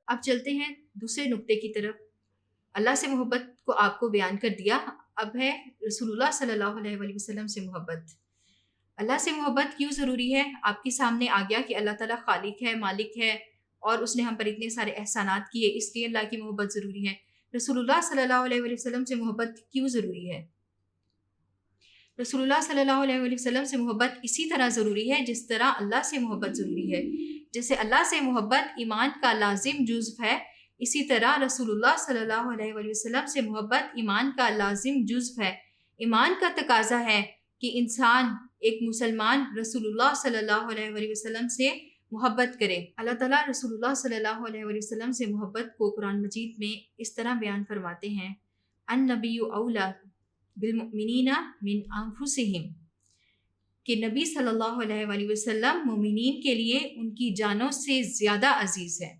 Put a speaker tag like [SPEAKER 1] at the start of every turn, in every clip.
[SPEAKER 1] اب چلتے ہیں دوسرے نقطے کی طرف۔ اللہ سے محبت کو آپ کو بیان کر دیا، اب ہے رسول اللہ صلی اللہ علیہ وآلہ وسلم سے محبت۔ اللہ سے محبت کیوں ضروری ہے؟ آپ کے سامنے آ گیا کہ اللہ تعالیٰ خالق ہے، مالک ہے، اور اس نے ہم پر اتنے سارے احسانات کیے، اس لیے اللہ کی محبت ضروری ہے۔ رسول اللہ صلی اللہ علیہ وآلہ وسلم سے محبت کیوں ضروری ہے؟ رسول اللہ صلی اللہ علیہ وآلہ وسلم سے محبت اسی طرح ضروری ہے جس طرح اللہ سے محبت ضروری ہے۔ جیسے اللہ سے محبت ایمان کا لازم جزو ہے، اسی طرح رسول اللہ صلی اللہ علیہ وآلہ وسلم سے محبت ایمان کا لازم جزو ہے۔ ایمان کا تقاضا ہے کہ انسان، ایک مسلمان، رسول اللہ صلی اللہ علیہ وآلہ وسلم سے محبت کرے۔ اللہ تعالیٰ رسول اللہ صلی اللہ علیہ وآلہ وسلم سے محبت کو قرآن مجید میں اس طرح بیان فرماتے ہیں، النبی اولی بالمؤمنین من انفسہم، کہ نبی صلی اللہ علیہ وآلہ وسلم مومنین کے لیے ان کی جانوں سے زیادہ عزیز ہے۔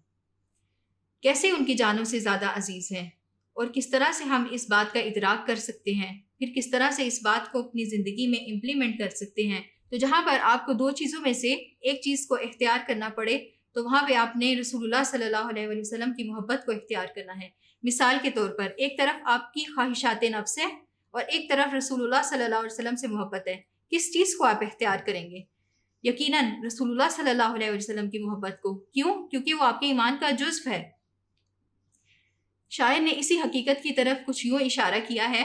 [SPEAKER 1] کیسے ان کی جانوں سے زیادہ عزیز ہے، اور کس طرح سے ہم اس بات کا ادراک کر سکتے ہیں، پھر کس طرح سے اس بات کو اپنی زندگی میں امپلیمنٹ کر سکتے ہیں؟ تو جہاں پر آپ کو دو چیزوں میں سے ایک چیز کو اختیار کرنا پڑے تو وہاں پہ آپ نے رسول اللہ صلی اللہ علیہ وآلہ وسلم کی محبت کو اختیار کرنا ہے۔ مثال کے طور پر ایک طرف آپ کی خواہشات نفس ہے اور ایک طرف رسول اللہ صلی اللہ علیہ وسلم سے محبت ہے، کس چیز کو آپ اختیار کریں گے؟ یقیناً رسول اللہ صلی اللہ علیہ وسلم کی محبت کو۔ کیوں؟ کیونکہ وہ آپ کے ایمان کا جزو ہے۔ شاعر نے اسی حقیقت کی طرف کچھ یوں اشارہ کیا ہے،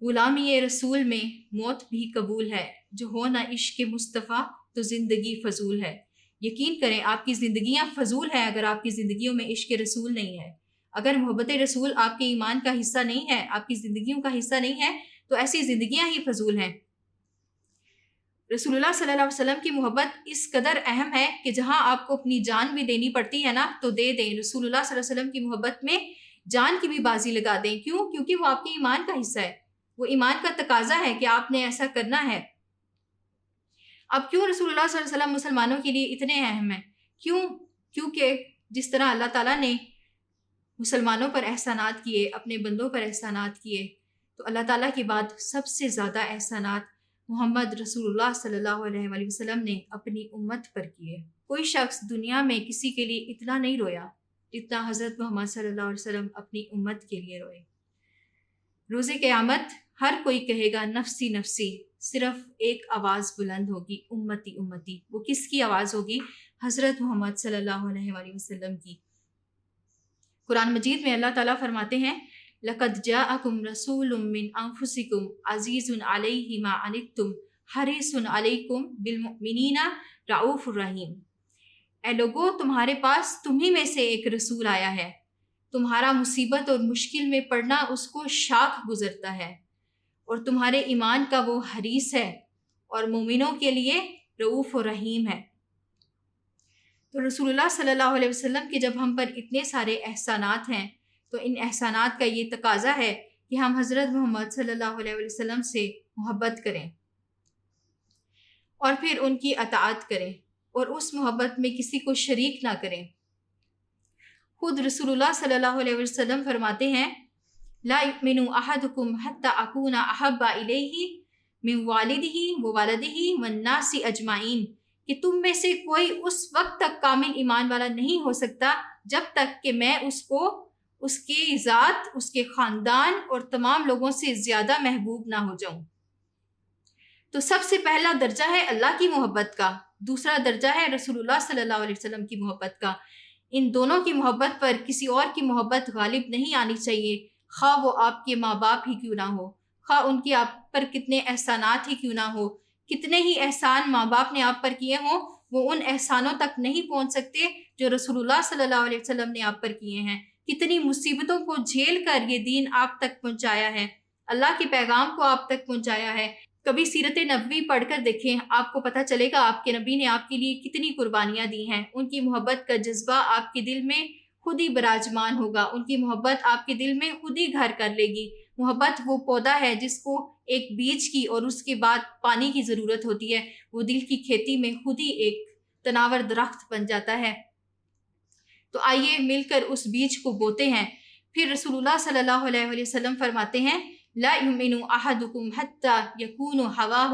[SPEAKER 1] غلامی رسول میں موت بھی قبول ہے، جو ہو نہ عشق مصطفیٰ تو زندگی فضول ہے۔ یقین کریں آپ کی زندگیاں فضول ہیں اگر آپ کی زندگیوں میں عشق رسول نہیں ہے۔ اگر محبت رسول آپ کے ایمان کا حصہ نہیں ہے، آپ کی زندگیوں کا حصہ نہیں ہے، تو ایسی زندگیاں ہی فضول ہیں۔ رسول اللہ صلی اللہ علیہ وسلم کی محبت اس قدر اہم ہے کہ جہاں آپ کو اپنی جان بھی دینی پڑتی ہے نا تو دے دیں، رسول اللہ صلی اللہ علیہ وسلم کی محبت میں جان کی بھی بازی لگا دیں۔ کیوں؟ کیونکہ وہ آپ کے ایمان کا حصہ ہے، وہ ایمان کا تقاضا ہے کہ آپ نے ایسا کرنا ہے۔ اب کیوں رسول اللہ صلی اللہ علیہ وسلم مسلمانوں کے لیے اتنے اہم ہیں؟ کیوں؟ کیونکہ جس طرح اللہ تعالیٰ نے مسلمانوں پر احسانات کیے، اپنے بندوں پر احسانات کیے، تو اللہ تعالیٰ کے بعد سب سے زیادہ احسانات محمد رسول اللہ صلی اللہ علیہ وآلہ وسلم نے اپنی امت پر کیے۔ کوئی شخص دنیا میں کسی کے لیے اتنا نہیں رویا جتنا حضرت محمد صلی اللہ علیہ وسلم اپنی امت کے لیے روئے۔ روز قیامت ہر کوئی کہے گا نفسی نفسی، صرف ایک آواز بلند ہوگی، امتی امتی۔ وہ کس کی آواز ہوگی؟ حضرت محمد صلی اللہ علیہ وآلہ وسلم کی۔ قرآن مجید میں اللہ تعالیٰ فرماتے ہیں، لَقَدْ جَاءَكُمْ رَسُولٌ مِّنْ أَنفُسِكُمْ عَزِيزٌ عَلَيْهِ مَا عَنِتُّمْ حَرِيصٌ عَلَيْكُمْ بِالْمُؤْمِنِينَ رَءُوفٌ رَحِيمٌ۔ اے لوگو، تمہارے پاس تمہیں میں سے ایک رسول آیا ہے، تمہارا مصیبت اور مشکل میں پڑنا اس کو شاق گزرتا ہے، اور تمہارے ایمان کا وہ حریص ہے اور مومنوں کے لیے رؤوف و رحیم ہے۔ تو رسول اللہ صلی اللہ علیہ وسلم کے جب ہم پر اتنے سارے احسانات ہیں تو ان احسانات کا یہ تقاضا ہے کہ ہم حضرت محمد صلی اللہ علیہ وسلم سے محبت کریں اور پھر ان کی اطاعت کریں اور اس محبت میں کسی کو شریک نہ کریں۔ خود رسول اللہ صلی اللہ علیہ وسلم فرماتے ہیں، لا یؤمن احدکم حتی اکون احب الیہ من والدہ وولدہ والناس اجمعین، کہ تم میں سے کوئی اس وقت تک کامل ایمان والا نہیں ہو سکتا جب تک کہ میں اس کو، اس کی ذات، اس کے خاندان اور تمام لوگوں سے زیادہ محبوب نہ ہو جاؤں۔ تو سب سے پہلا درجہ ہے اللہ کی محبت کا، دوسرا درجہ ہے رسول اللہ صلی اللہ علیہ وسلم کی محبت کا۔ ان دونوں کی محبت پر کسی اور کی محبت غالب نہیں آنی چاہیے، خواہ وہ آپ کے ماں باپ ہی کیوں نہ ہو، خواہ ان کے آپ پر کتنے احسانات ہی کیوں نہ ہو، کتنے ہی احسان ماں باپ نے آپ پر کیے ہوں، وہ ان احسانوں تک نہیں پہنچ سکتے جو رسول اللہ صلی اللہ علیہ وسلم نے آپ پر کیے ہیں۔ کتنی مصیبتوں کو جھیل کر یہ دین آپ تک پہنچایا ہے، اللہ کے پیغام کو آپ تک پہنچایا ہے۔ کبھی سیرت نبوی پڑھ کر دیکھیں، آپ کو پتہ چلے گا آپ کے نبی نے آپ کے لیے کتنی قربانیاں دی ہیں۔ ان کی محبت کا جذبہ آپ کے دل میں خود ہی براجمان ہوگا، ان کی محبت آپ کے دل میں خود ہی گھر کر لے گی۔ محبت وہ پودا ہے جس کو ایک بیج کی اور اس کے بعد پانی کی ضرورت ہوتی ہے، وہ دل کی کھیتی میں خود ہی ایک تناور درخت بن جاتا ہے۔ تو آئیے مل کر اس بیج کو بوتے ہیں۔ پھر رسول اللہ صلی اللہ علیہ وسلم فرماتے ہیں، لا یؤمن احدکم حتی یکون ہواہ